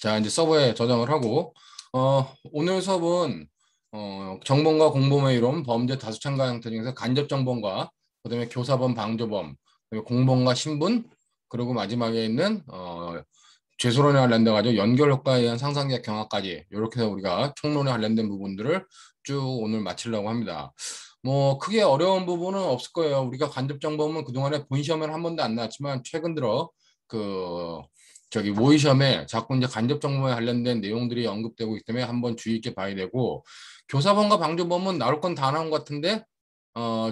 자, 이제 서버에 저장을 하고, 오늘 수업은, 정범과 공범의 이론, 범죄 다수참가 형태 중에서 간접정범과, 그다음에 교사범, 방조범, 그리고 공범과 신분, 그리고 마지막에 있는, 죄수론에 관련돼 가지고 연결 효과에 의한 상상력 경합까지, 이렇게 해서 우리가 총론에 관련된 부분들을 쭉 오늘 마치려고 합니다. 뭐, 크게 어려운 부분은 없을 거예요. 우리가 간접정범은 그동안에 본 시험에는 한 번도 안 나왔지만, 최근 들어, 그, 모의 시험에 자꾸 이제 간접 정보에 관련된 내용들이 언급되고 있기 때문에 한번 주의 있게 봐야 되고, 교사범과 방조범은 나올 건 다 나온 것 같은데,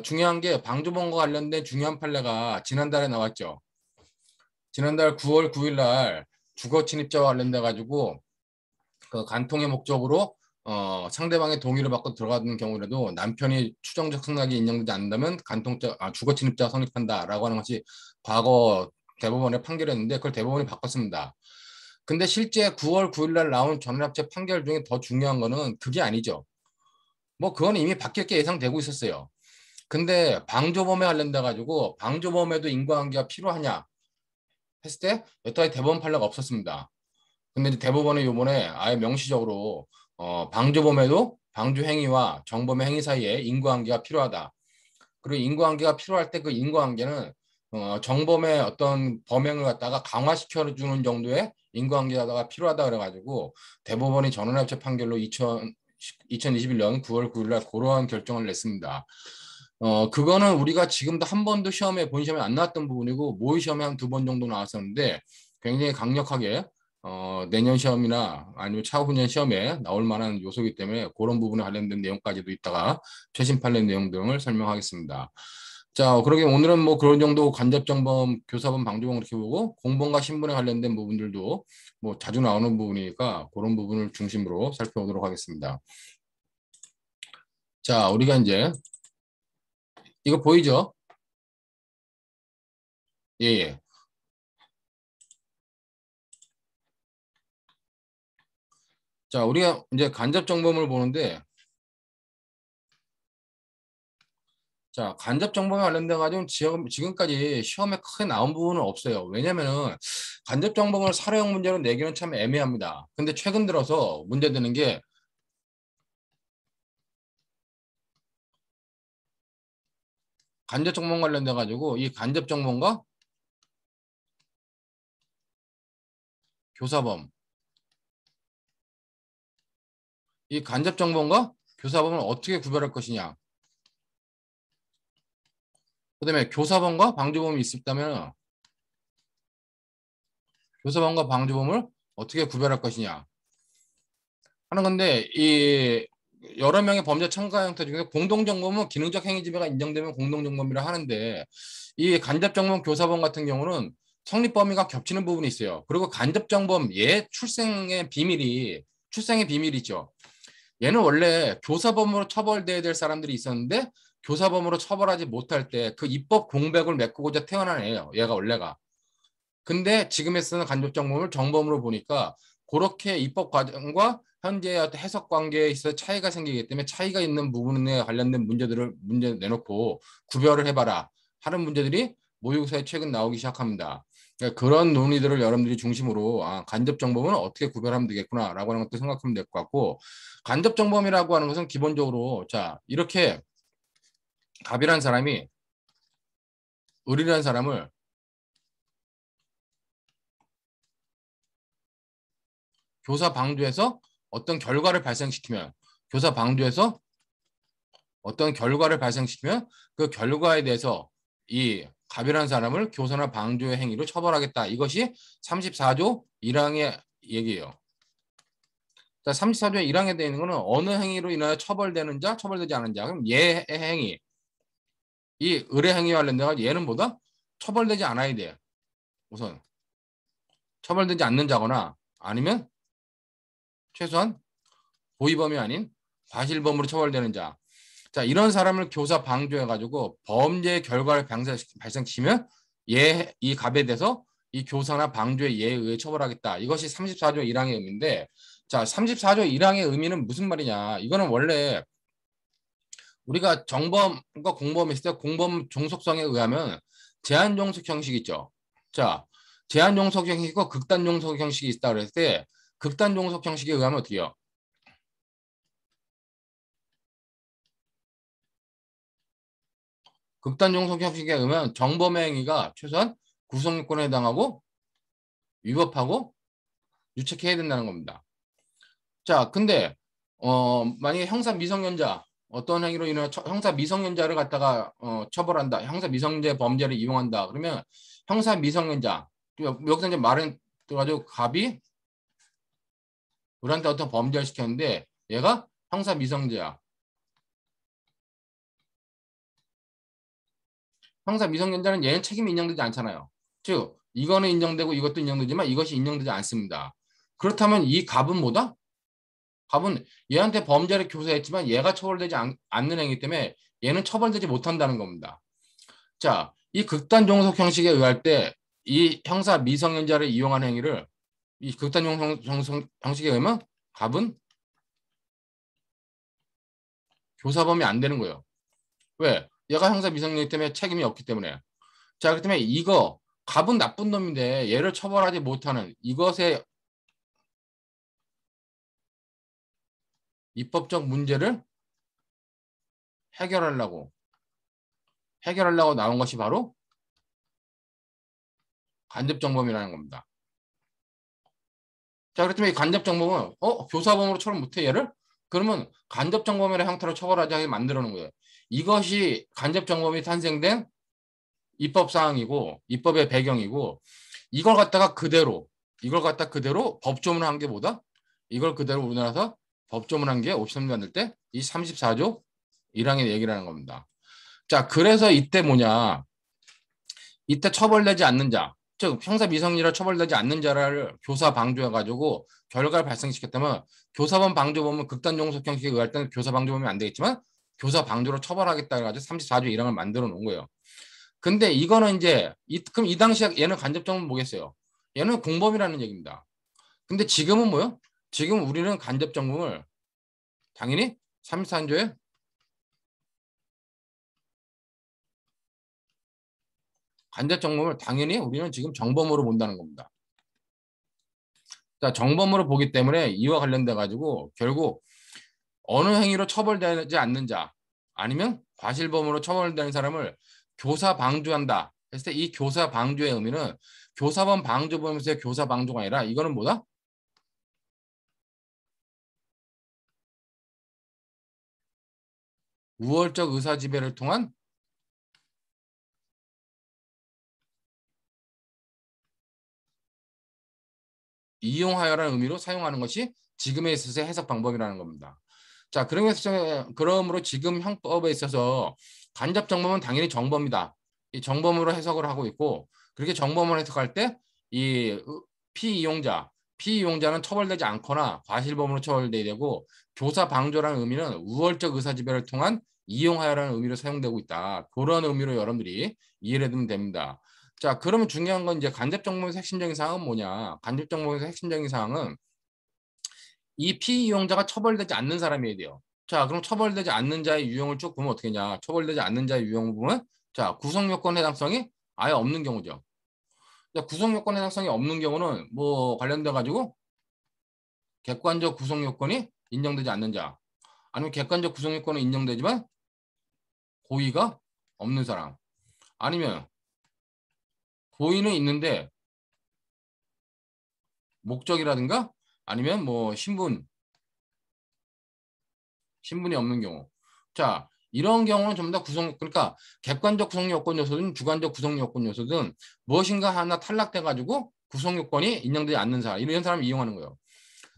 중요한 게 방조범과 관련된 중요한 판례가 지난달에 나왔죠. 지난달 9월 9일 날 주거 침입자와 관련돼 가지고 그 간통의 목적으로 상대방의 동의를 받고 들어가는 경우라도 남편이 추정적 승낙이 인정되지 않는다면 주거 침입자가 성립한다라고 하는 것이 과거 대법원의 판결이었는데, 그걸 대법원이 바꿨습니다. 근데 실제 9월 9일 날 나온 전원합체 판결 중에 더 중요한 거는 그게 아니죠. 뭐 그건 이미 바뀔 게 예상되고 있었어요. 근데 방조범에 관련돼 가지고 방조범에도 인과관계가 필요하냐 했을 때 여태까지 대법원 판례가 없었습니다. 근데 이제 대법원이 이번에 아예 명시적으로 방조범에도 방조 행위와 정범의 행위 사이에 인과관계가 필요하다. 그리고 인과관계가 필요할 때 그 인과관계는 정범의 어떤 범행을 갖다가 강화시켜주는 정도의 인과관계가 필요하다 그래가지고 대법원이 전원합체 판결로 2021년 9월 9일 날 그러한 결정을 냈습니다. 그거는 우리가 지금도 한 번도 본 시험에 안 나왔던 부분이고 모의 시험에 한 두 번 정도 나왔었는데 굉장히 강력하게 내년 시험이나 아니면 차후 년 시험에 나올 만한 요소이기 때문에 그런 부분에 관련된 내용까지도 이따가 최신 판례 내용 등을 설명하겠습니다. 자, 그러게 오늘은 뭐 그런 정도 간접정범, 교사범, 방조범 이렇게 보고 공범과 신분에 관련된 부분들도 뭐 자주 나오는 부분이니까 그런 부분을 중심으로 살펴보도록 하겠습니다. 자, 우리가 이제 이거 보이죠? 예, 예. 자, 우리가 이제 간접정범을 보는데, 자, 간접정범에 관련돼 가지고 지금까지 시험에 크게 나온 부분은 없어요. 왜냐면은 간접정범을 사례형 문제로 내기는 참 애매합니다. 근데 최근 들어서 문제되는 게 간접정범 관련돼 가지고 이 간접정범과 교사범, 이 간접정범과 교사범을 어떻게 구별할 것이냐. 그다음에 교사범과 방조범이 있었다면 교사범과 방조범을 어떻게 구별할 것이냐 하는 건데, 이 여러 명의 범죄 참가 형태 중에서 공동정범은 기능적 행위 지배가 인정되면 공동정범이라 하는데, 이 간접정범 교사범 같은 경우는 성립 범위가 겹치는 부분이 있어요. 그리고 간접정범 출생의 비밀이죠. 얘는 원래 교사범으로 처벌돼야 될 사람들이 있었는데 교사범으로 처벌하지 못할 때 그 입법 공백을 메꾸고자 태어난 애예요. 얘가 원래가. 근데 지금에 쓰는 간접정범을 정범으로 보니까 그렇게 입법 과정과 현재의 어떤 해석 관계에 있어 차이가 생기기 때문에 차이가 있는 부분에 관련된 문제 내놓고 구별을 해봐라 하는 문제들이 모의고사에 최근 나오기 시작합니다. 그러니까 그런 논의들을 여러분들이 중심으로 간접정범은 어떻게 구별하면 되겠구나라고 하는 것도 생각하면 될 것 같고, 간접정범이라고 하는 것은 기본적으로 자 이렇게 갑이라는 사람이 을이라는 사람을 교사 방조에서 어떤 결과를 발생시키면 교사 방조에서 어떤 결과를 발생시키면 그 결과에 대해서 이 갑이라는 사람을 교사나 방조의 행위로 처벌하겠다. 이것이 34조 1항의 얘기예요. 자, 34조 1항에 되어 있는 것은 어느 행위로 인하여 처벌되는 자, 처벌되지 않은 자. 그럼 얘의 행위, 이 을의 행위와 관련돼서 얘는 뭐다? 처벌되지 않아야 돼. 우선 처벌되지 않는 자거나 아니면 최소한 고의범이 아닌 과실범으로 처벌되는 자. 자, 이런 사람을 교사 방조해가지고 범죄의 결과를 발생시키면 이 갑에 대해서 이 교사나 방조의 예에 의해 처벌하겠다. 이것이 34조 1항의 의미인데, 자, 34조 1항의 의미는 무슨 말이냐. 이거는 원래 우리가 정범과 공범이 있을 때 공범 종속성에 의하면 제한 종속 형식이 있죠. 자, 제한 종속 형식과 극단 종속 형식이 있다 그랬을 때 극단 종속 형식에 의하면 어떻게 해요? 극단 종속 형식에 의하면 정범의 행위가 최소한 구성요건에 해당하고 위법하고 유책해야 된다는 겁니다. 자, 근데 만약에 형사 미성년자 어떤 행위로 인해 형사 미성년자를 갖다가 처벌한다. 형사 미성년자 범죄를 이용한다. 그러면 형사 미성년자 여기서 이제 말은 들어가지고 갑이 우리한테 어떤 범죄를 시켰는데 얘가 형사 미성년자야. 형사 미성년자는 얘는 책임이 인정되지 않잖아요. 즉 이거는 인정되고 이것도 인정되지만 이것이 인정되지 않습니다. 그렇다면 이 갑은 뭐다? 갑은 얘한테 범죄를 교사했지만 얘가 처벌되지 않는 행위 때문에 얘는 처벌되지 못한다는 겁니다. 자, 이 극단 종속 형식에 의할 때 이 형사 미성년자를 이용한 행위를 이 극단 종속 형식에 의하면 갑은 교사범이 안 되는 거예요. 왜? 얘가 형사 미성년자 때문에 책임이 없기 때문에. 자, 그렇기 때문에 이거 갑은 나쁜 놈인데 얘를 처벌하지 못하는 이것의 입법적 문제를 해결하려고 나온 것이 바로 간접정범이라는 겁니다. 자, 그렇다면 이 간접정범은 교사범으로 처벌 못해 얘를? 그러면 간접정범이라는 형태로 처벌하자게 만들어 놓은 거예요. 이것이 간접정범이 탄생된 입법사항이고 입법의 배경이고 이걸 갖다 그대로 법조문을 한 게 뭐다? 이걸 그대로 우리나라에서 법조문 한 게 53년 만들 때 이 34조 1항의 얘기를 하는 겁니다. 자, 그래서 이때 뭐냐? 이때 처벌되지 않는 자, 즉 형사 미성년자로 처벌되지 않는 자를 교사 방조해가지고 결과를 발생시켰다면 교사범 방조범은 극단 종속 형식에 의할 때는 교사 방조범이 안 되겠지만 교사 방조로 처벌하겠다 해가지고 34조 1항을 만들어 놓은 거예요. 근데 이거는 이제 그럼 이 당시에 얘는 간접정범은 뭐겠어요? 얘는 공범이라는 얘기입니다. 근데 지금은 뭐요? 지금 우리는 간접정범을 당연히 33조에 간접정범을 당연히 우리는 지금 정범으로 본다는 겁니다. 자, 정범으로 보기 때문에 이와 관련돼 가지고 결국 어느 행위로 처벌되지 않는 자 아니면 과실범으로 처벌되는 사람을 교사 방조한다 했을 때 이 교사 방조의 의미는 교사범 방조범에서의 교사 방조가 아니라 이거는 뭐다? 우월적 의사 지배를 통한 이용하여라는 의미로 사용하는 것이 지금에 있어서의 해석 방법이라는 겁니다. 자, 그러므로 지금 형법에 있어서 간접 정범은 당연히 정범이다. 이 정범으로 해석을 하고 있고 그렇게 정범을 해석할 때 이 피이용자는 처벌되지 않거나 과실범으로 처벌되게 되고 교사 방조라는 의미는 우월적 의사지배를 통한 이용하여라는 의미로 사용되고 있다. 그런 의미로 여러분들이 이해를 해두면 됩니다. 자, 그러면 중요한 건 이제 간접정범에서 핵심적인 사항은 뭐냐? 간접정범에서 핵심적인 사항은 이 피이용자가 처벌되지 않는 사람이어야 돼요. 자, 그럼 처벌되지 않는 자의 유형을 쭉 보면 어떻게 냐? 처벌되지 않는 자의 유형을 보면 자, 구성요건 해당성이 아예 없는 경우죠. 자, 구성요건 해당성이 없는 경우는 뭐 관련돼 가지고 객관적 구성요건이 인정되지 않는 자 아니면 객관적 구성요건은 인정되지만 고의가 없는 사람 아니면 고의는 있는데 목적이라든가 아니면 뭐 신분이 없는 경우. 자, 이런 경우는 좀 더 그러니까 객관적 구성 요건 요소든 주관적 구성 요건 요소든 무엇인가 하나 탈락돼 가지고 구성 요건이 인정되지 않는 사람, 이런 사람을 이용하는 거예요.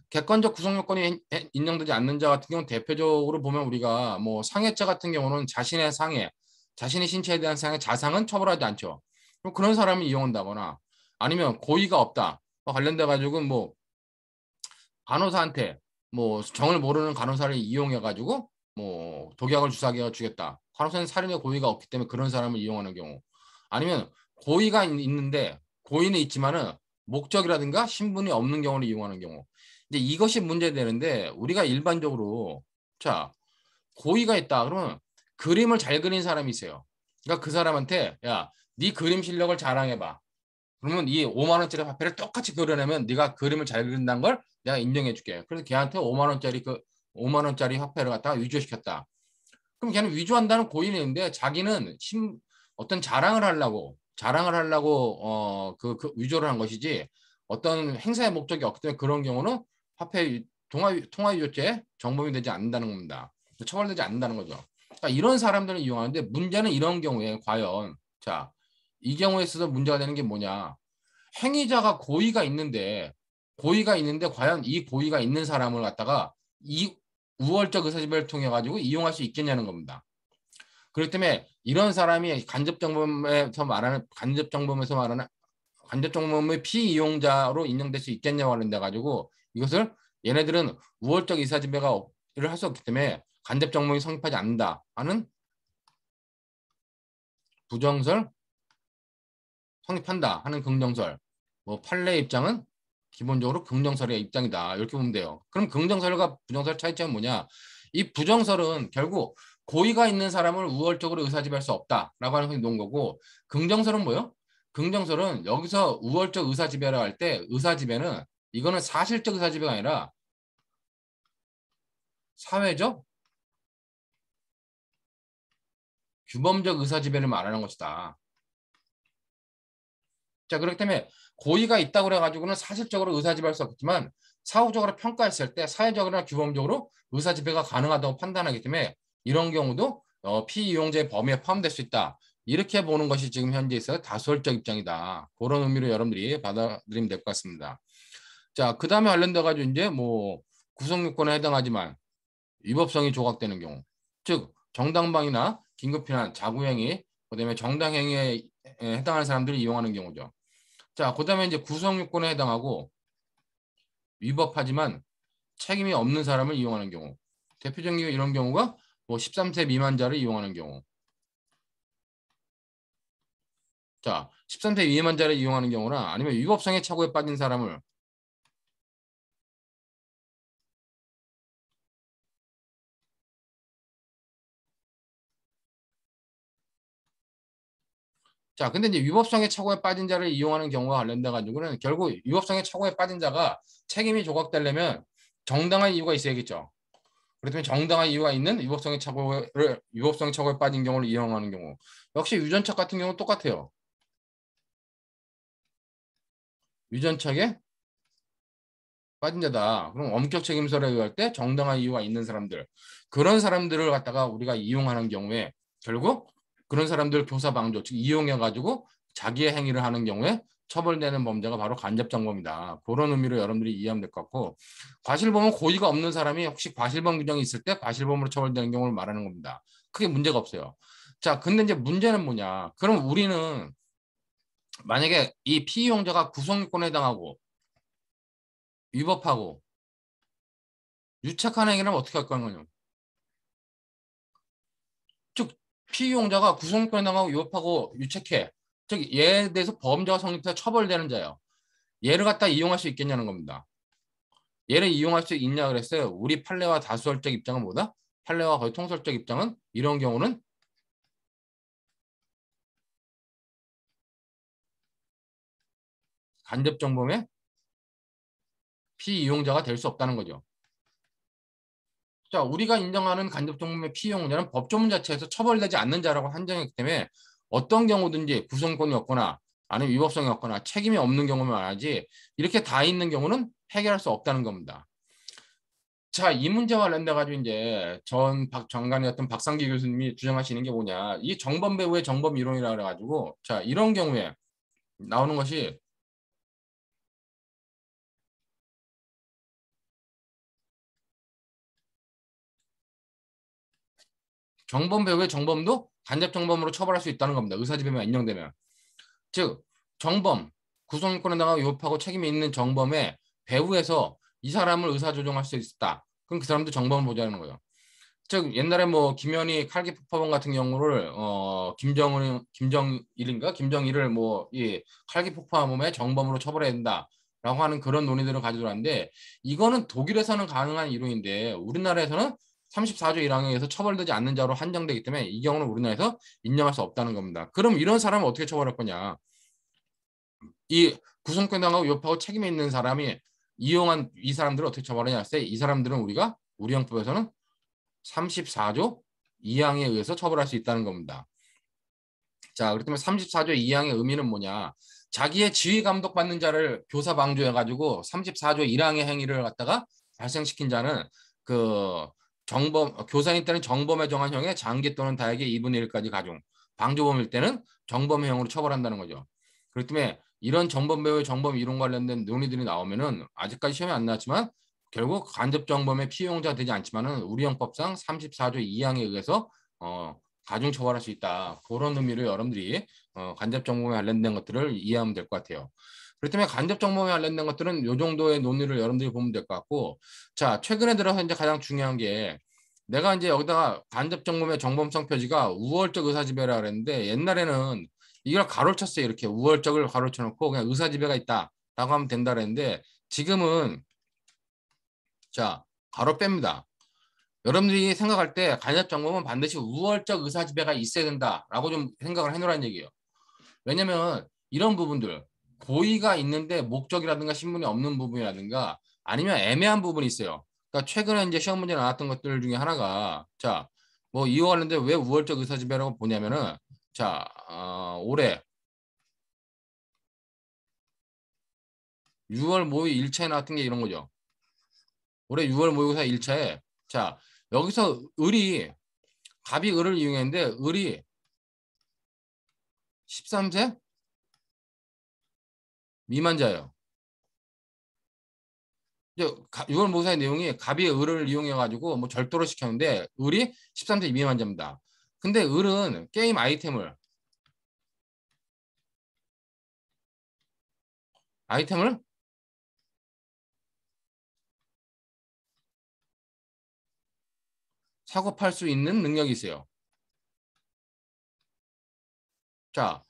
객관적 구성 요건이 인정되지 않는 자 같은 경우는 대표적으로 보면 우리가 뭐 상해죄 같은 경우는 자신의 상해, 자신의 신체에 대한 상해, 자상은 처벌하지 않죠. 그럼 그런 사람을 이용한다거나 아니면 고의가 없다. 관련돼 가지고 뭐 간호사한테 뭐 정을 모르는 간호사를 이용해 가지고 뭐 독약을 주사기가 주겠다. 간호사는 살인의 고의가 없기 때문에 그런 사람을 이용하는 경우 아니면 고의가 있는데 고의는 있지만은 목적이라든가 신분이 없는 경우를 이용하는 경우 이제 이것이 문제되는데 우리가 일반적으로 자 고의가 있다 그러면 그림을 잘 그린 사람이 있어요. 그러니까 그 사람한테 야, 네 그림 실력을 자랑해봐. 그러면 이 5만 원짜리 화폐를 똑같이 그려내면 네가 그림을 잘 그린다는 걸 내가 인정해줄게. 그래서 걔한테 5만 원짜리 5만 원짜리 화폐를 갖다가 위조시켰다. 그럼 걔는 위조한다는 고의는 있는데 자기는 어떤 자랑을 하려고 그 위조를 한 것이지 어떤 행사의 목적이 없기 때문에 그런 경우는 화폐 통화위조죄 정범이 되지 않는다는 겁니다. 처벌되지 않는다는 거죠. 그러니까 이런 사람들을 이용하는데 문제는 이런 경우에 과연 자, 이 경우에 있어서 문제가 되는 게 뭐냐? 행위자가 고의가 있는데 과연 이 고의가 있는 사람을 갖다가 이 우월적 의사지배를 통해 가지고 이용할 수 있겠냐는 겁니다. 그렇기 때문에 이런 사람이 간접정범의 피이용자로 인정될 수 있겠냐고 하는데 가지고 이것을 얘네들은 우월적 의사지배를 할 수 없기 때문에 간접정범이 성립하지 않는다 하는 부정설 성립한다 하는 긍정설 뭐 판례 입장은 기본적으로 긍정설의 입장이다 이렇게 보면 돼요. 그럼 긍정설과 부정설 차이점은 뭐냐? 이 부정설은 결국 고의가 있는 사람을 우월적으로 의사지배할 수 없다라고 하는 것이 놓은 거고 긍정설은 뭐요? 긍정설은 여기서 우월적 의사지배를 할 때 의사지배는 이거는 사실적 의사지배가 아니라 사회적 규범적 의사지배를 말하는 것이다. 자, 그렇기 때문에 고의가 있다고 그래가지고는 사실적으로 의사지배할 수 없지만 사후적으로 평가했을 때 사회적으로나 규범적으로 의사지배가 가능하다고 판단하기 때문에 이런 경우도 피이용자의 범위에 포함될 수 있다. 이렇게 보는 것이 지금 현재 있어서 다수설적 입장이다. 그런 의미로 여러분들이 받아들이면 될 것 같습니다. 자, 그 다음에 관련돼 가지고 이제 뭐 구성요건에 해당하지만 위법성이 조각되는 경우, 즉 정당방위나 긴급피난, 자구행위, 그다음에 정당행위에 해당하는 사람들이 이용하는 경우죠. 자, 그다음에 이제 구성요건에 해당하고 위법하지만 책임이 없는 사람을 이용하는 경우. 대표적인 이런 경우가 뭐 13세 미만자를 이용하는 경우. 자, 13세 미만자를 이용하는 경우나 아니면 위법성의 착오에 빠진 사람을 자, 근데 이제 위법성의 착오에 빠진 자를 이용하는 경우와 관련돼 가지고는 결국 위법성의 착오에 빠진 자가 책임이 조각되려면 정당한 이유가 있어야겠죠. 그렇다면 정당한 이유가 있는 위법성의 착오에 빠진 경우를 이용하는 경우. 역시 유전책 같은 경우는 똑같아요. 유전책에 빠진 자다. 그럼 엄격 책임서를 의할 때 정당한 이유가 있는 사람들. 그런 사람들을 갖다가 우리가 이용하는 경우에 결국 그런 사람들 교사 방조, 즉 이용해가지고 자기의 행위를 하는 경우에 처벌되는 범죄가 바로 간접정범이다. 그런 의미로 여러분들이 이해하면 될 것 같고 과실범은 고의가 없는 사람이 혹시 과실범 규정이 있을 때 과실범으로 처벌되는 경우를 말하는 겁니다. 크게 문제가 없어요. 자, 근데 이제 문제는 뭐냐? 그럼 우리는 만약에 이 피이용자가 구성요건에 해당하고 위법하고 유착한 행위라면 어떻게 할 거냐? 즉 피이용자가 구성권에 해당하고 위법하고 유착해. 즉 얘에 대해서 범죄가 성립해서 처벌되는 자예요. 얘를 갖다 이용할 수 있겠냐는 겁니다. 얘를 이용할 수 있냐 그랬어요. 우리 판례와 다수설적 입장은 뭐다? 판례와 거의 통설적 입장은 이런 경우는 간접정범의 피이용자가 될 수 없다는 거죠. 자, 우리가 인정하는 간접정범의 피이용자는 법조문 자체에서 처벌되지 않는 자라고 한정했기 때문에 어떤 경우든지 구성권이 없거나 아니면 위법성이 없거나 책임이 없는 경우만 하지 이렇게 다 있는 경우는 해결할 수 없다는 겁니다. 자, 이 문제와 관련돼 가지고 이제 전 장관이었던 박상기 교수님이 주장하시는 게 뭐냐? 이 정범 배후의 정범 이론이라 그래 가지고 자, 이런 경우에 나오는 것이 정범 배후의 정범도 간접 정범으로 처벌할 수 있다는 겁니다. 의사지배가 인정되면. 즉 정범, 구성권에 나가 위법하고 책임이 있는 정범의 배후에서 이 사람을 의사조정할 수 있다. 그럼 그 사람도 정범을 보자는 거예요. 즉 옛날에 뭐 김현희 칼기 폭파범 같은 경우를 김정일을 뭐 이 칼기 폭파범의 정범으로 처벌해야 된다라고 하는 그런 논의들을 가지고 왔는데 이거는 독일에서는 가능한 이론인데 우리나라에서는 34조 1항에서 처벌되지 않는 자로 한정되기 때문에 이 경우는 우리나라에서 인정할 수 없다는 겁니다. 그럼 이런 사람을 어떻게 처벌할 거냐? 이 구성권 당하고 위법하고 책임이 있는 사람이 이용한 이 사람들을 어떻게 처벌하냐? 이 사람들은 우리가 우리 형법에서는 34조 2항에 의해서 처벌할 수 있다는 겁니다. 자, 그렇다면 34조 2항의 의미는 뭐냐? 자기의 지휘 감독받는 자를 교사 방조해가지고 34조 1항의 행위를 갖다가 발생시킨 자는 그 교사인 때는 정범에 정한 형의 장기 또는 다액의 2분의 1까지 가중, 방조범일 때는 정범형으로 처벌한다는 거죠. 그렇기 때문에 이런 정범 배우의 정범 이론 관련된 논의들이 나오면은 아직까지 시험에 안 나왔지만 결국 간접 정범의 피용자가 되지 않지만은 우리 형법상 34조 2항에 의해서 가중 처벌할 수 있다. 그런 의미로 여러분들이 간접 정범에 관련된 것들을 이해하면 될 것 같아요. 그렇기 때문에 간접 정범에 관련된 것들은 이 정도의 논의를 여러분들이 보면 될 것 같고, 자, 최근에 들어서 이제 가장 중요한 게 내가 이제 여기다가 간접 정범의 정범성 표지가 우월적 의사지배라 그랬는데 옛날에는 이걸 가로쳤어요. 이렇게 우월적을 가로쳐 놓고 그냥 의사지배가 있다라고 하면 된다 그랬는데 지금은 자, 가로 뺍니다. 여러분들이 생각할 때 간접 정범은 반드시 우월적 의사지배가 있어야 된다라고 좀 생각을 해놓으라는 얘기예요. 왜냐면 이런 부분들 고의가 있는데 목적이라든가 신분이 없는 부분이라든가 아니면 애매한 부분이 있어요. 그러니까 최근에 이제 시험 문제 나왔던 것들 중에 하나가 자, 뭐 이와 관련된 왜 우월적 의사지배라고 보냐면은 자, 올해 6월 모의 1차에 나왔던 게 이런 거죠. 올해 6월 모의고사 1차에 자, 여기서 갑이 을을 이용했는데 을이 13세 미만자예요. 6월 모의사의 내용이 갑이 을을 이용해가지고 뭐 절도를 시켰는데 을이 13세 미만자입니다. 근데 을은 게임 아이템을 사고 팔 수 있는 능력이 있어요. 자,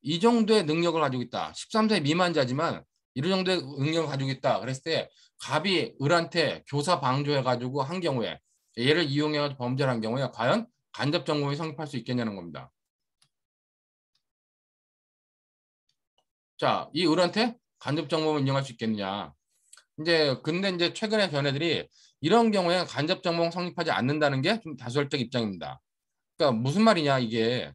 이 정도의 능력을 가지고 있다. 13세 미만자지만 이런 정도의 능력을 가지고 있다. 그랬을 때 갑이 을한테 교사 방조해가지고 한 경우에 얘를 이용해가지고 범죄를 한 경우에 과연 간접 정범이 성립할 수 있겠냐는 겁니다. 자, 이 을한테 간접 정범을 인정할 수 있겠느냐? 근데 이제 최근에 견해들이 이런 경우에 간접 정범 성립하지 않는다는 게 좀 다수결적 입장입니다. 그러니까 무슨 말이냐 이게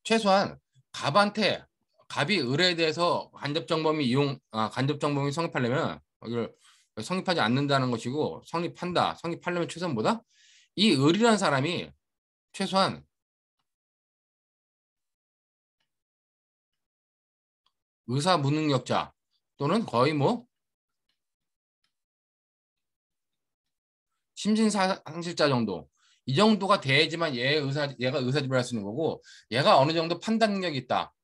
최소한 갑한테 갑이 을에 대해서 간접 정범이 성립하려면 이걸 성립하지 않는다는 것이고 성립하려면 최소한 뭐다? 이 을이라는 사람이 최소한 의사 무능력자 또는 거의 뭐 심신상실자 정도 이 정도가 돼야지만 얘가 의사지배를 할 수 있는 거고 얘가 어느 정도 판단 능력이 있다.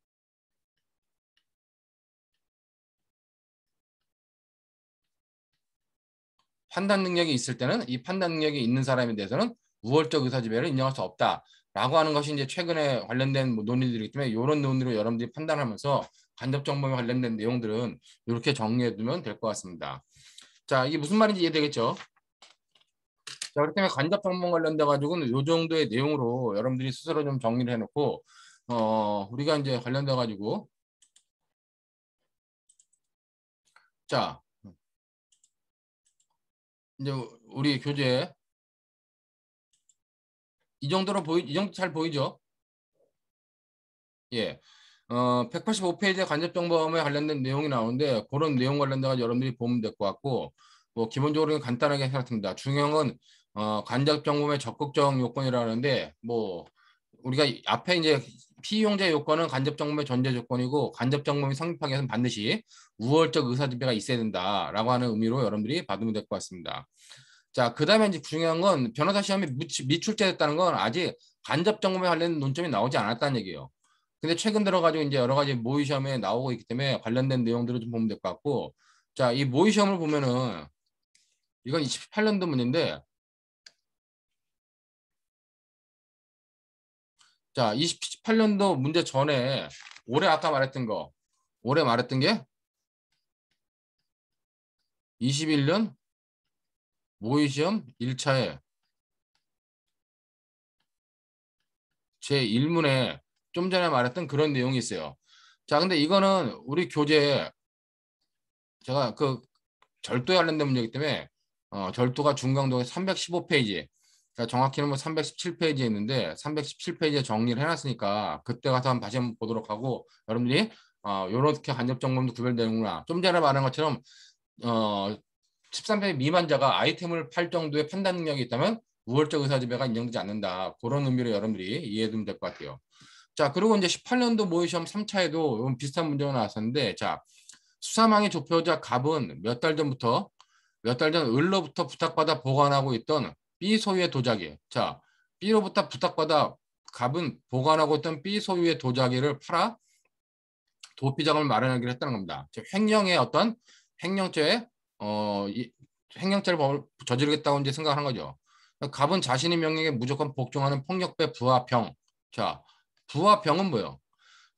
판단 능력이 있을 때는 이 판단 능력이 있는 사람에 대해서는 우월적 의사지배를 인정할 수 없다라고 하는 것이 이제 최근에 관련된 뭐 논의들이기 때문에 이런 논의로 여러분들이 판단하면서 간접 정범에 관련된 내용들은 이렇게 정리해두면 될 것 같습니다. 자, 이게 무슨 말인지 이해되겠죠? 자, 그렇기 때문에 간접 정범 관련돼 가지고는 이 정도의 내용으로 여러분들이 스스로 좀 정리를 해놓고 우리가 이제 관련돼 가지고 자, 이제 우리 교재 이 정도 잘 보이죠? 예. 185페이지에 간접정범에 관련된 내용이 나오는데 그런 내용 관련돼서 여러분들이 보면 될 것 같고 뭐 기본적으로는 간단하게 생각합니다. 중형은 간접정범의 적극적 요건이라 하는데 뭐 우리가 앞에 이제 피이용자 요건은 간접정범의 전제 조건이고 간접정범이 성립하기 위해서는 반드시 우월적 의사지배가 있어야 된다라고 하는 의미로 여러분들이 받으면 될 것 같습니다. 자, 그 다음에 이제 중요한 건 변호사 시험에 미출제됐다는 건 아직 간접정범에 관련 논점이 나오지 않았다는 얘기예요. 근데 최근 들어가지고 이제 여러 가지 모의 시험에 나오고 있기 때문에 관련된 내용들을 좀 보면 될 것 같고, 자, 이 모의 시험을 보면은 이건 28년도 문제인데, 자, 28년도 문제 전에 올해 말했던 게 21년 모의 시험 1차에 제 1문에 좀 전에 말했던 그런 내용이 있어요. 자, 근데 이거는 우리 교재 제가 그 절도에 관련된 문제이기 때문에 절도가 중강도에 315페이지, 그러니까 정확히는 뭐 317페이지에 있는데 317페이지에 정리를 해놨으니까 그때 가서 다시 한번 보도록 하고 여러분들이 이렇게 간접정범도 구별되는구나. 좀 전에 말한 것처럼 13세 미만자가 아이템을 팔 정도의 판단 능력이 있다면 우월적 의사지배가 인정되지 않는다. 그런 의미로 여러분들이 이해해두면 될 것 같아요. 자, 그리고 이제 18년도 모의시험 3차에도 비슷한 문제가 나왔었는데, 자, 수사망이 좁혀자 갑은 몇 달 전 을로부터 부탁받아 보관하고 있던 B 소유의 도자기. 자, B로부터 부탁받아 갑은 보관하고 있던 B 소유의 도자기를 팔아 도피자금을 마련하기로 했다는 겁니다. 즉 횡령의 어떤 횡령죄에 횡령죄를 저지르겠다고 이제 생각하는 거죠. 갑은 자신의 명령에 무조건 복종하는 폭력배 부하병. 자, 부하병은 뭐예요?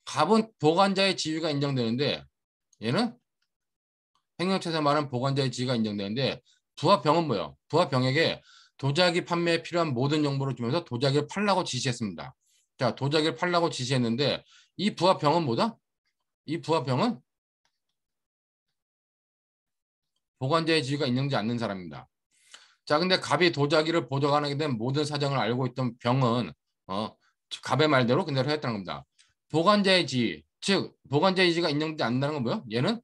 갑은 보관자의 지위가 인정되는데 얘는 횡령죄에서 말하는 보관자의 지위가 인정되는데 부하병은 뭐예요? 부하병에게 도자기 판매에 필요한 모든 정보를 주면서 도자기를 팔라고 지시했습니다. 자, 도자기를 팔라고 지시했는데 이 부하병은 뭐다? 이 부하병은 보관자의 지위가 인정되지 않는 사람입니다. 자, 근데 갑이 도자기를 보관하게 된 모든 사정을 알고 있던 병은 갑의 말대로 그대로 했다는 겁니다. 보관자의 지위, 즉 보관자의 지위가 인정되지 않는다는 건 뭐예요? 얘는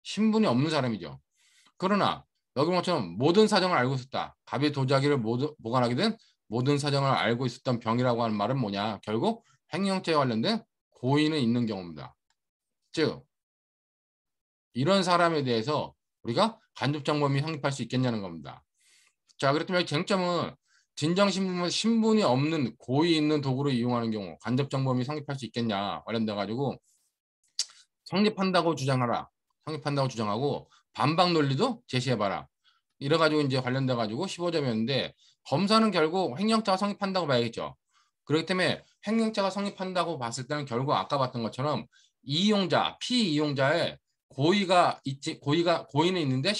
신분이 없는 사람이죠. 그러나 여기 것처럼 모든 사정을 알고 있었다. 갑이 도자기를 보관하게 된 모든 사정을 알고 있었던 병이라고 하는 말은 뭐냐? 결국 횡령죄에 관련된 고의는 있는 경우입니다. 즉 이런 사람에 대해서 우리가 간접정범이 성립할 수 있겠냐는 겁니다. 자, 그렇다면 쟁점은 진정신분은 신분이 없는 고의 있는 도구를 이용하는 경우 간접정범이 성립할 수 있겠냐 관련돼 가지고 성립한다고 주장하라. 성립한다고 주장하고 반박 논리도 제시해봐라. 이래 가지고 이제 관련돼 가지고 15점이었는데 검사는 결국 횡령죄가 성립한다고 봐야겠죠. 그렇기 때문에 횡령죄가 성립한다고 봤을 때는 결국 아까 봤던 것처럼 이용자, 피이용자의 고의는 있는데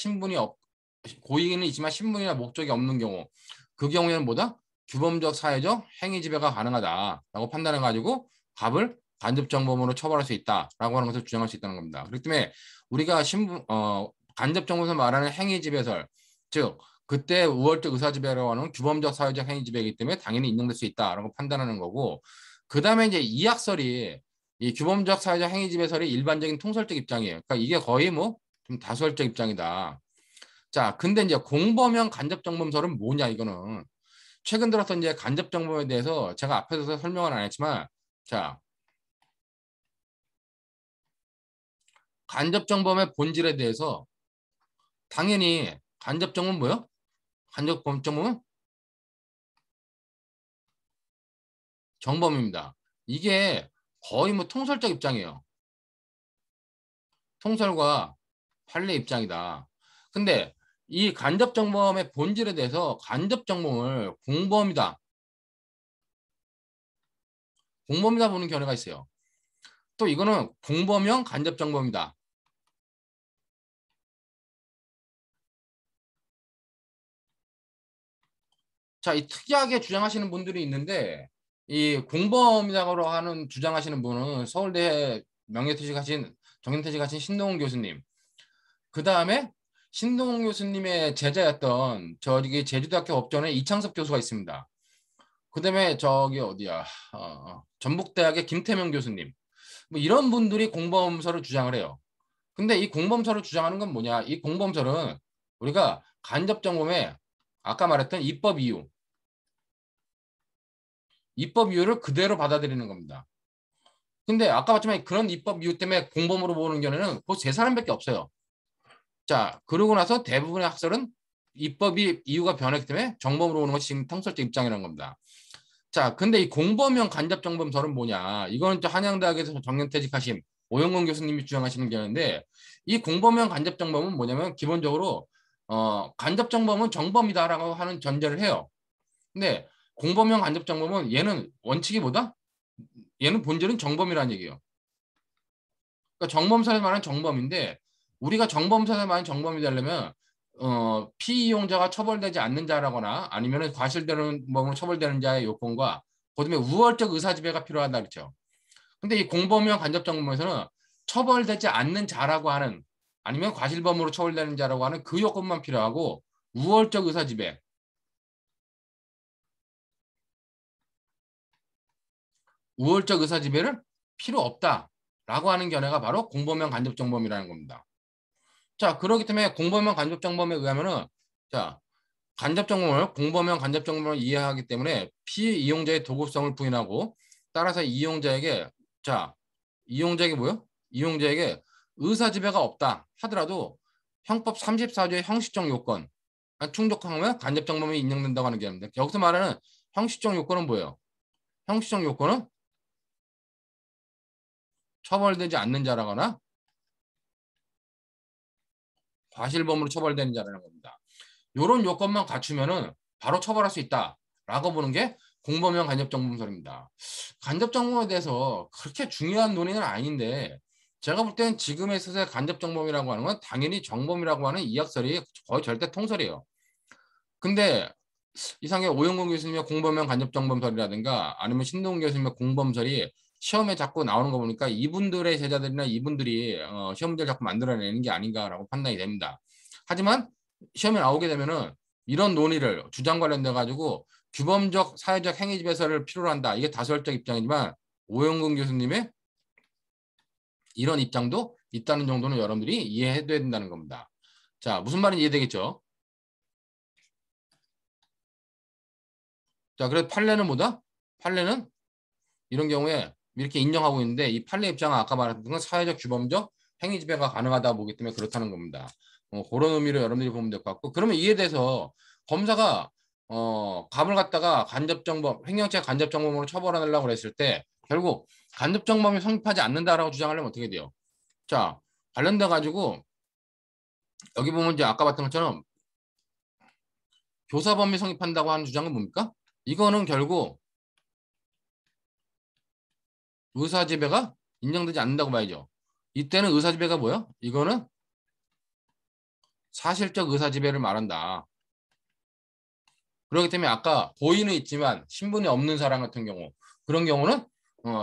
고의는 있지만 신분이나 목적이 없는 경우 그 경우에는 뭐다? 규범적 사회적 행위 지배가 가능하다라고 판단해 가지고 갑을 간접정범으로 처벌할 수 있다라고 하는 것을 주장할 수 있다는 겁니다. 그렇기 때문에 우리가 간접정범에서 말하는 행위지배설, 즉 그때 우월적 의사지배라고 하는 규범적 사회적 행위지배이기 때문에 당연히 인정될 수 있다라고 판단하는 거고, 그 다음에 이제 이학설이 이 규범적 사회적 행위지배설이 일반적인 통설적 입장이에요. 그러니까 이게 거의 뭐 좀 다수설적 입장이다. 자, 근데 이제 공범형 간접정범설은 뭐냐 이거는 최근 들어서 이제 간접정범에 대해서 제가 앞에서 설명은 안 했지만, 자, 간접정범의 본질에 대해서 당연히 간접정범은 뭐요? 간접정범은 정범입니다. 이게 거의 뭐 통설적 입장이에요. 통설과 판례 입장이다. 근데 이 간접정범의 본질에 대해서 간접정범을 공범이다 보는 견해가 있어요. 또 이거는 공범형 간접정범이다. 자, 이 특이하게 주장하시는 분들이 있는데 이 공범이라고 하는 주장하시는 분은 서울대 정년퇴직 하신 신동훈 교수님. 그 다음에 신동훈 교수님의 제자였던 저기 제주대학교 법전에 이창섭 교수가 있습니다. 그 다음에 저기 어디야 전북대학의 김태명 교수님. 뭐 이런 분들이 공범설을 주장을 해요. 근데 이 공범설을 주장하는 건 뭐냐? 이 공범설은 우리가 간접정범에 아까 말했던 입법 이유를 그대로 받아들이는 겁니다. 근데 아까 봤지만 그런 입법 이유 때문에 공범으로 보는 견해는 그 세 사람밖에 없어요. 자, 그러고 나서 대부분의 학설은 입법이 이유가 변했기 때문에 정범으로 보는 것이 지금 통설적 입장이라는 겁니다. 자, 근데 이 공범형 간접정범설은 뭐냐? 이거는 한양대학에서 정년퇴직하신 오영건 교수님이 주장하시는 견해인데 이 공범형 간접정범은 뭐냐면 기본적으로 간접정범은 정범이다라고 하는 전제를 해요. 근데 공범형 간접정범은 얘는 원칙이 뭐다? 얘는 본질은 정범이라는 얘기예요. 그러니까 정범사에 말하는 정범인데 우리가 정범사에 말하는 정범이 되려면 피이용자가 처벌되지 않는 자라거나 아니면 과실되는 범으로 처벌되는 자의 요건과 그다음에 우월적 의사지배가 필요하다 그렇죠. 근데 이 공범형 간접정범에서는 처벌되지 않는 자라고 하는 아니면 과실범으로 처벌되는 자라고 하는 그 요건만 필요하고 우월적 의사지배, 우월적 의사지배를 필요 없다라고 하는 견해가 바로 공범형 간접정범이라는 겁니다. 자, 그렇기 때문에 공범형 간접정범에 의하면은 자, 간접정범을 공범형 간접정범을 이해하기 때문에 피이용자의 도구성을 부인하고 따라서 이용자에게 자, 이용자에게 뭐요? 이용자에게 의사지배가 없다 하더라도 형법 34조의 형식적 요건 충족하면 간접정범이 인정된다고 하는 게 아닙니다. 여기서 말하는 형식적 요건은 뭐예요? 형식적 요건은 처벌되지 않는 자라거나 과실범으로 처벌되는 자라는 겁니다. 이런 요건만 갖추면은 바로 처벌할 수 있다라고 보는 게 공범형 간접정범설입니다. 간접정범에 대해서 그렇게 중요한 논의는 아닌데 제가 볼 때는 지금의 시대의 간접정범이라고 하는 건 당연히 정범이라고 하는 이학설이 거의 절대 통설이에요. 근데 이상의 오영근 교수님의 공범형 간접정범설이라든가 아니면 신동훈 교수님의 공범설이 시험에 자꾸 나오는 거 보니까 이분들의 제자들이나 이분들이 시험 문제를 자꾸 만들어내는 게 아닌가라고 판단이 됩니다. 하지만 시험에 나오게 되면은 이런 논의를 주장 관련돼 가지고 규범적 사회적 행위지배설을 필요로 한다. 이게 다수결적 입장이지만 오영근 교수님의 이런 입장도 있다는 정도는 여러분들이 이해해야 된다는 겁니다. 자, 무슨 말인지 이해되겠죠? 자, 그래서 판례는 뭐다? 판례는 이런 경우에 이렇게 인정하고 있는데 이 판례 입장은 아까 말했던 건 사회적 규범적 행위 지배가 가능하다 보기 때문에 그렇다는 겁니다. 그런 의미로 여러분들이 보면 될 것 같고 그러면 이에 대해서 검사가 갑을 갖다가 간접정범, 횡령죄 간접정범으로 처벌하려고 했을 때 결국 간접정범이 성립하지 않는다라고 주장하려면 어떻게 돼요? 자, 관련돼 가지고 여기 보면 이제 아까 봤던 것처럼 교사범이 성립한다고 하는 주장은 뭡니까? 이거는 결국 의사지배가 인정되지 않는다고 봐야죠. 이때는 의사지배가 뭐야? 이거는 사실적 의사지배를 말한다. 그렇기 때문에 아까 고의는 있지만 신분이 없는 사람 같은 경우 그런 경우는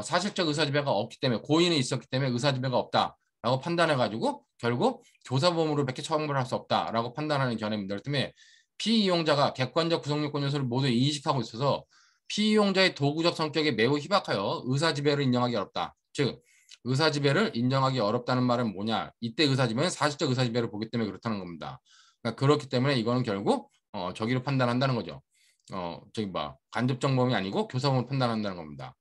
사실적 의사지배가 없기 때문에 고의는 있었기 때문에 의사지배가 없다라고 판단해가지고 결국 교사범으로밖에 처벌할 수 없다라고 판단하는 견해입니다. 그렇기 때문에 피이용자가 객관적 구성요건 요소를 모두 인식하고 있어서 피이용자의 도구적 성격이 매우 희박하여 의사지배를 인정하기 어렵다. 즉 의사지배를 인정하기 어렵다는 말은 뭐냐? 이때 의사지배는 사실적 의사지배를 보기 때문에 그렇다는 겁니다. 그러니까 그렇기 때문에 이거는 결국 저기로 판단한다는 거죠. 간접정범이 아니고 교사범을 판단한다는 겁니다.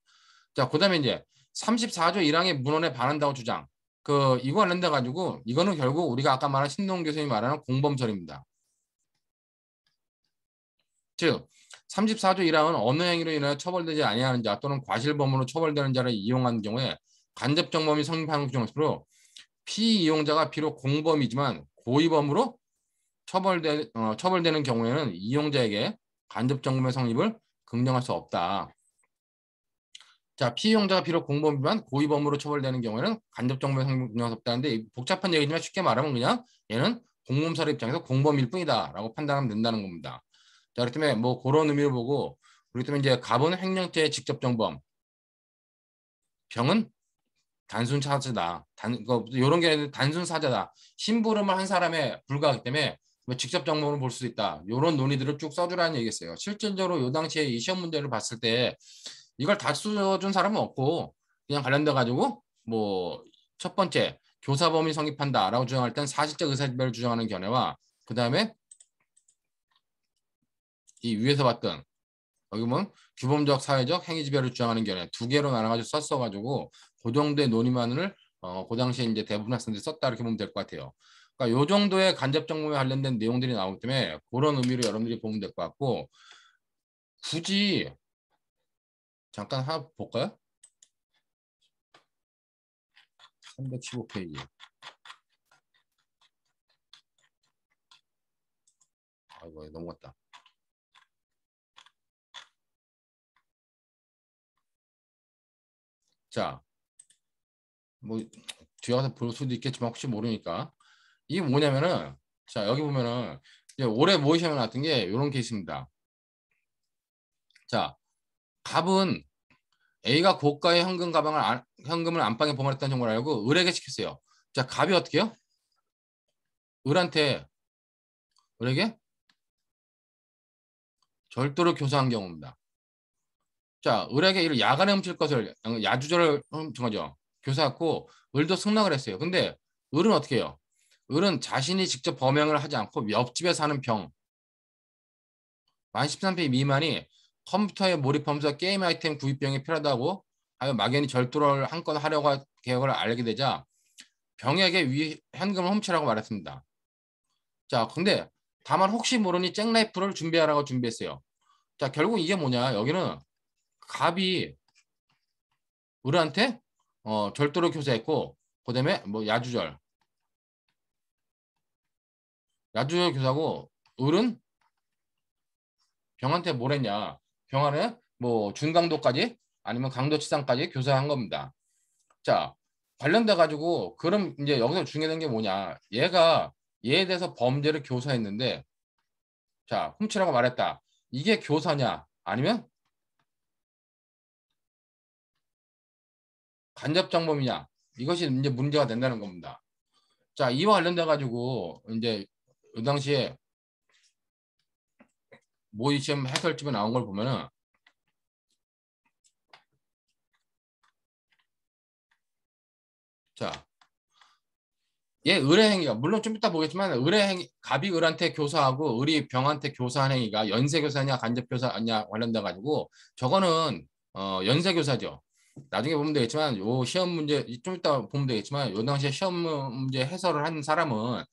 자, 그다음에 이제 34조 1항의 문헌에 반한다고 주장. 이거 관련돼 가지고 이거는 결국 우리가 아까 말한 신동 교수님이 말하는 공범설입니다. 즉 34조 1항은 어느 행위로 인하여 처벌되지 아니하는 자 또는 과실범으로 처벌되는 자를 이용한 경우에 간접정범이 성립하는 규정으로 피이용자가 비록 공범이지만 고의범으로 처벌되는 경우에는 이용자에게 간접정범의 성립을 긍정할 수 없다. 자, 피이용자가 비록 공범이지만 고의범으로 처벌되는 경우에는 간접정범의 성립을 긍정할 수 없다는데 복잡한 얘기지만 쉽게 말하면 그냥 얘는 공범사례 입장에서 공범일 뿐이다 라고 판단하면 된다는 겁니다. 자, 그렇기 때문에 뭐 그런 의미를 보고 그렇기 때문에 이제 갑은 횡령죄의 직접정범, 병은 단순 사자다. 이런 게 단순 사자다. 심부름을 한 사람에 불과하기 때문에 뭐 직접 정보를 볼 수 있다. 이런 논의들을 쭉 써주라는 얘기겠어요. 실질적으로 이 당시에 이 시험 문제를 봤을 때 이걸 다 써준 사람은 없고 그냥 관련돼 가지고 뭐 첫 번째 교사범위 성립한다라고 주장할 땐 사실적 의사지배를 주장하는 견해와 그 다음에 이 위에서 봤던 여기 보면 규범적 사회적 행위지배를 주장하는 견해 두 개로 나눠가지고 썼어가지고 그 정도의 논의만을 그 당시에 이제 대부분 학생들이 썼다 이렇게 보면 될 것 같아요. 그러니까 요 정도의 간접정범에 관련된 내용들이 나오기 때문에 그런 의미로 여러분들이 보면 될 것 같고 굳이 잠깐 하나 볼까요? 315페이지. 아이고 넘어갔다. 자, 뭐 뒤에 가서 볼 수도 있겠지만 혹시 모르니까 이게 뭐냐면은 자 여기 보면은 이제 올해 모의 시험에 나왔던 게 이런 케이스입니다. 자, 갑은 A가 고가의 현금 가방을 현금을 안방에 보관했다는 정보를 알고 을에게 시켰어요. 자, 갑이 어떻게 해요? 을한테 을에게 절도를 교사한 경우입니다. 자, 을에게 이를 야간에 훔칠 것을 야주절을 훔친 거죠. 교사했고 을도 승낙을 했어요. 근데 을은 어떻게 해요? 을은 자신이 직접 범행을 하지 않고 옆집에 사는 병, 만 13세 미만이 컴퓨터에 몰입하면서 게임 아이템 구입 비용이 필요하다고 하여 막연히 절도를 한 건 하려고 계획을 알게 되자 병에게 현금을 훔치라고 말했습니다. 자, 근데 다만 혹시 모르니 잭나이프를 준비하라고 준비했어요. 자, 결국 이게 뭐냐? 여기는 갑이 을한테 절도를 교사했고, 그다음에 뭐 야주절 교사고, 을은 병한테 뭘 했냐? 병한테 뭐 중강도까지 아니면 강도치상까지 교사한 겁니다. 자, 관련돼 가지고 그럼 이제 여기서 중요한 게 뭐냐? 얘가 얘에 대해서 범죄를 교사했는데, 자, 훔치라고 말했다. 이게 교사냐? 아니면 간접정범이냐? 이것이 이제 문제가 된다는 겁니다. 자, 이와 관련돼 가지고 이제 그 당시에 모의 시험 해설집에 나온 걸 보면은, 자, 얘 의뢰 행위가 물론 좀 이따 보겠지만 의뢰 행위 갑이 을한테 교사하고 을이 병한테 교사한 행위가 연쇄 교사냐 간접 교사냐 관련돼 가지고 저거는 연쇄 교사죠. 나중에 보면 되겠지만 요 시험 문제 좀 이따 보면 되겠지만 요 당시에 시험 문제 해설을 한 사람은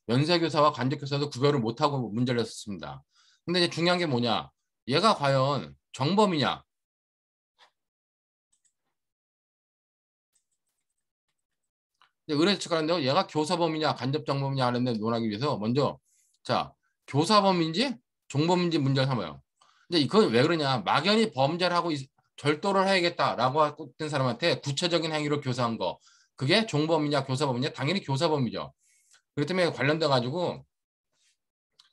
연쇄 교사와 간접 교사도 구별을 못하고 문제를 냈었습니다. 근데 이제 중요한 게 뭐냐? 얘가 과연 정범이냐? 의뢰 측하는데 얘가 교사범이냐 간접정범이냐 하는데 논하기 위해서 먼저 자 교사범인지 종범인지 문제를 삼아요. 근데 그건 왜 그러냐? 막연히 범죄를 하고 절도를 해야겠다라고 하고 있던 사람한테 구체적인 행위로 교사한 거 그게 종범이냐 교사범이냐 당연히 교사범이죠. 그렇기 때문에 관련돼 가지고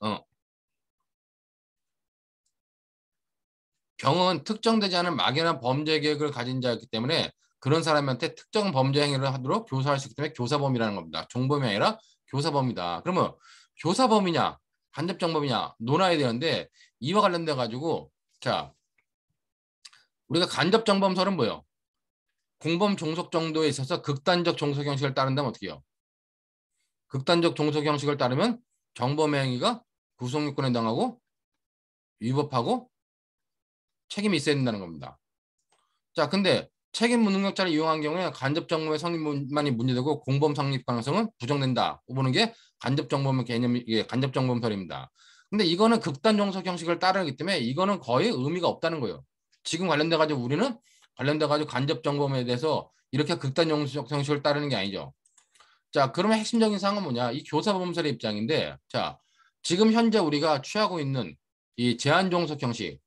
어, 경은 특정되지 않은 막연한 범죄 계획을 가진 자였기 때문에 그런 사람한테 특정 범죄 행위를 하도록 교사할 수 있기 때문에 교사범이라는 겁니다. 종범이 아니라 교사범이다. 그러면 교사범이냐 간접정범이냐 논해야 되는데 이와 관련돼 가지고 자 우리가 간접정범설은 뭐예요? 공범 종속 정도에 있어서 극단적 종속 형식을 따른다면 어떻게 해요? 극단적 종속 형식을 따르면 정범의 행위가 구속요건에 해당하고 위법하고 책임이 있어야 된다는 겁니다. 자, 근데 책임 무능력자를 이용한 경우에 간접정범의 성립만이 문제되고 공범 성립 가능성은 부정된다. 보는 게 간접정범의 개념이 간접정범설입니다. 근데 이거는 극단 종속 형식을 따르기 때문에 이거는 거의 의미가 없다는 거예요. 지금 관련돼 가지고 우리는 관련돼 가지고 간접정범에 대해서 이렇게 극단 종속 형식을 따르는 게 아니죠. 자, 그러면 핵심적인 사항은 뭐냐? 이 교사범설의 입장인데, 자, 지금 현재 우리가 취하고 있는 이 제한 종속 형식,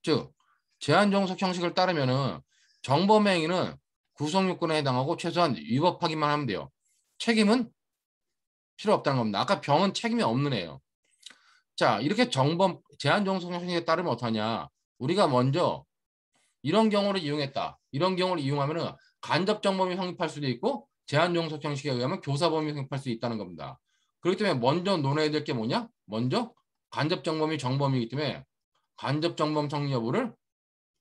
즉 제한 종속 형식을 따르면은 정범의 행위는 구속요건에 해당하고 최소한 위법하기만 하면 돼요. 책임은 필요 없다는 겁니다. 아까 병은 책임이 없는 애예요. 자, 이렇게 정범 제한 종속 형식에 따르면 어떠냐? 우리가 먼저 이런 경우를 이용했다. 이런 경우를 이용하면은 간접 정범이 성립할 수도 있고 제한 종속 형식에 의하면 교사범이 성립할 수 있다는 겁니다. 그렇기 때문에 먼저 논해야 될 게 뭐냐? 먼저 간접 정범이 정범이기 때문에 간접 정범 성립 여부를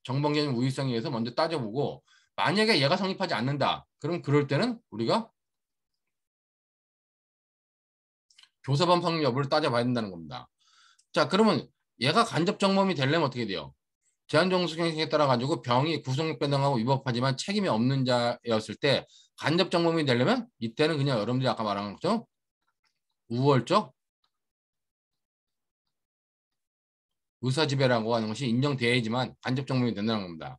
정범 개념 우위성에 의해서 먼저 따져보고 만약에 얘가 성립하지 않는다. 그럼 그럴 때는 우리가 교사범 성립 여부를 따져봐야 된다는 겁니다. 자, 그러면 얘가 간접 정범이 되려면 어떻게 돼요? 제한종속 형식에 따라 가지고 병이 구속력 변동하고 위법하지만 책임이 없는 자였을 때 간접 정범이 되려면 이때는 그냥 여러분들이 아까 말한 것처럼 우월적 의사지배라고 하는 것이 인정돼야지만 간접 정범이 된다는 겁니다.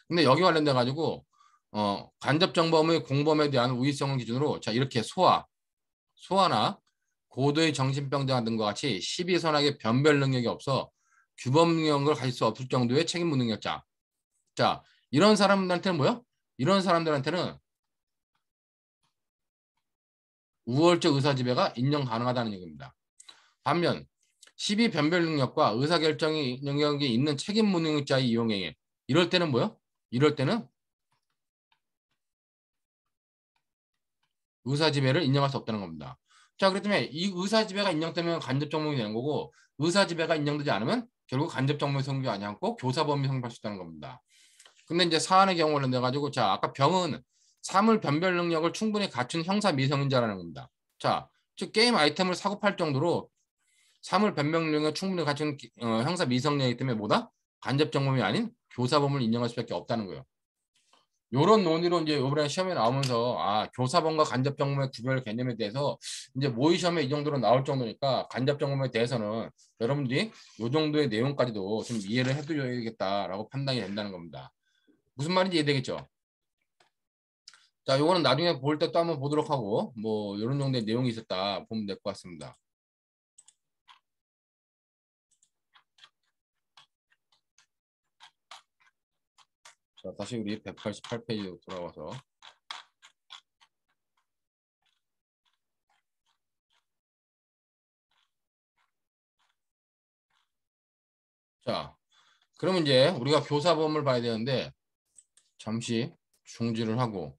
근데 여기 관련돼 가지고 간접 정범의 공범에 대한 우위성을 기준으로 자 이렇게 소아나 고도의 정신병자 등과 같이 시비선악의 변별 능력이 없어 규범 능력을 가질 수 없을 정도의 책임 무능력자. 자, 이런 사람들한테는 뭐요? 이런 사람들한테는 우월적 의사지배가 인정 가능하다는 얘기입니다. 반면 시비 변별 능력과 의사결정이 능력이 있는 책임 무능력자의 이용행위 이럴 때는 뭐요? 이럴 때는 의사지배를 인정할 수 없다는 겁니다. 자, 그렇기 때문에 이 의사지배가 인정되면 간접정범이 되는 거고 의사지배가 인정되지 않으면 결국 간접정범이 성립하지 않고 교사범이 성립할 수 있다는 겁니다. 근데 이제 사안의 경우를 내가지고 자, 아까 병은 사물 변별 능력을 충분히 갖춘 형사 미성년자라는 겁니다. 자, 즉 게임 아이템을 사고 팔 정도로 사물 변별 능력을 충분히 갖춘 형사 미성년이기 때문에 뭐다? 간접정범이 아닌 교사범을 인정할 수밖에 없다는 거예요. 요런 논의로 이제 이번에 시험에 나오면서 교사범과 간접정범의 구별 개념에 대해서 이제 모의 시험에 이 정도로 나올 정도니까 간접정범에 대해서는 여러분들이 요 정도의 내용까지도 좀 이해를 해두셔야겠다라고 판단이 된다는 겁니다. 무슨 말인지 이해되겠죠? 자, 요거는 나중에 볼 때 또 한번 보도록 하고 뭐 이런 정도의 내용이 있었다 보면 될 것 같습니다. 자, 다시 우리 188페이지로 돌아와서 자, 그러면 이제 우리가 교사범을 봐야 되는데 잠시 중지를 하고